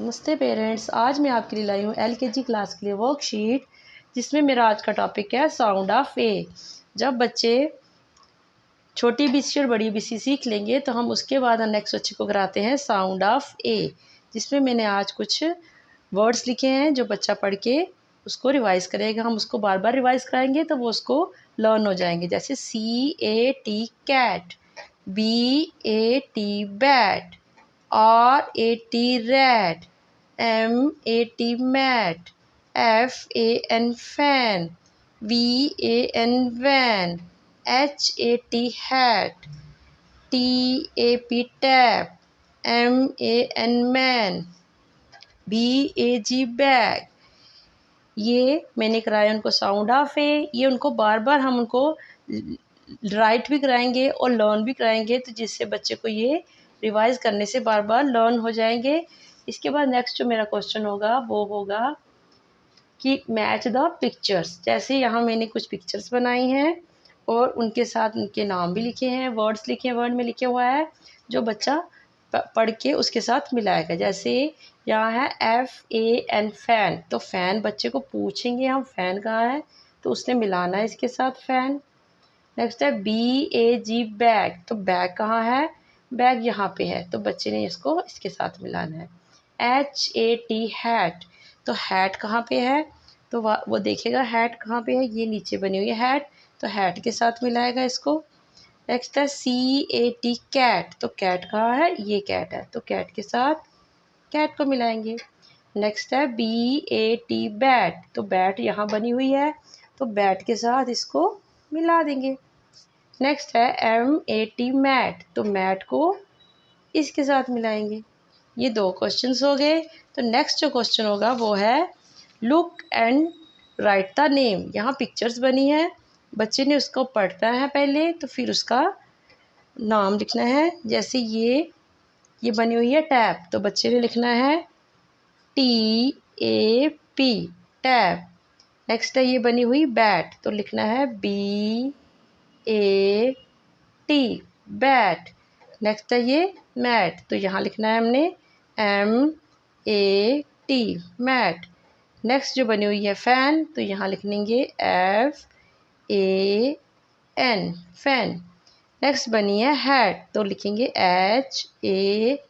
नमस्ते पेरेंट्स, आज मैं आपके लिए लाई हूँ एलकेजी क्लास के लिए वर्कशीट, जिसमें मेरा आज का टॉपिक है साउंड ऑफ ए। जब बच्चे छोटी बीसी और बड़ी बीसी सीख लेंगे तो हम उसके बाद नेक्स्ट बच्चे को कराते हैं साउंड ऑफ ए, जिसमें मैंने आज कुछ वर्ड्स लिखे हैं जो बच्चा पढ़ के उसको रिवाइज़ करेगा। हम उसको बार बार रिवाइज़ कराएंगे तो वो उसको लर्न हो जाएंगे। जैसे CAT cat, BAT bat, RAT rat, MAT mat, FAN fan, VAN van, HAT hat, TAP tap, MAN man, BAG bag। ये मैंने कराया उनको साउंड ऑफ ए। ये उनको बार बार हम उनको राइट भी कराएंगे और लर्न भी कराएंगे, तो जिससे बच्चे को ये रिवाइज़ करने से बार बार लर्न हो जाएंगे। इसके बाद नेक्स्ट जो मेरा क्वेश्चन होगा वो होगा कि मैच द पिक्चर्स। जैसे यहाँ मैंने कुछ पिक्चर्स बनाई हैं और उनके साथ उनके नाम भी लिखे हैं, वर्ड्स लिखे हैं, वर्ड में लिखे हुआ है जो बच्चा पढ़ के उसके साथ मिलाएगा। जैसे यहाँ है FAN फैन, तो फ़ैन बच्चे को पूछेंगे हम फ़ैन कहाँ है, तो उसने मिलाना है इसके साथ फ़ैन। नेक्स्ट है BAG बैग, तो बैग कहाँ है, बैग यहाँ पे है, तो बच्चे ने इसको इसके साथ मिलाना है। HAT हैट, तो हैट कहाँ पे है, तो वो देखेगा हैट कहाँ पे है, ये नीचे बनी हुई है हैट, तो हैट के साथ मिलाएगा इसको। नेक्स्ट है CAT कैट, तो कैट कहाँ है, ये कैट है, तो कैट के साथ कैट को मिलाएंगे। नेक्स्ट है BAT बैट, तो बैट यहाँ बनी हुई है, तो बैट के साथ इसको मिला देंगे। नेक्स्ट है MAT मैट, तो मैट को इसके साथ मिलाएंगे। ये 2 क्वेश्चंस हो गए। तो नेक्स्ट जो क्वेश्चन होगा वो है look and right the name. यहाँ पिक्चर्स बनी है, बच्चे ने उसको पढ़ना है पहले, तो फिर उसका नाम लिखना है। जैसे ये बनी हुई है टैप, तो बच्चे ने लिखना है TAP टैप। नेक्स्ट है ये बनी हुई बैट, तो लिखना है BAT बैट। नेक्स्ट है ये मैट, तो यहाँ लिखना है हमने MAT मैट। नेक्स्ट जो बनी हुई है फ़ैन, तो यहाँ लिखेंगे FAN फैन। नेक्स्ट बनी है हैट, तो लिखेंगे HAT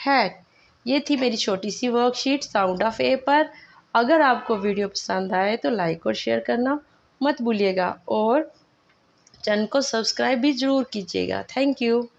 हैट। ये थी मेरी छोटी सी वर्कशीट साउंड ऑफ ए पर। अगर आपको वीडियो पसंद आए तो लाइक और शेयर करना मत भूलिएगा और चैनल को सब्सक्राइब भी ज़रूर कीजिएगा। Thank you.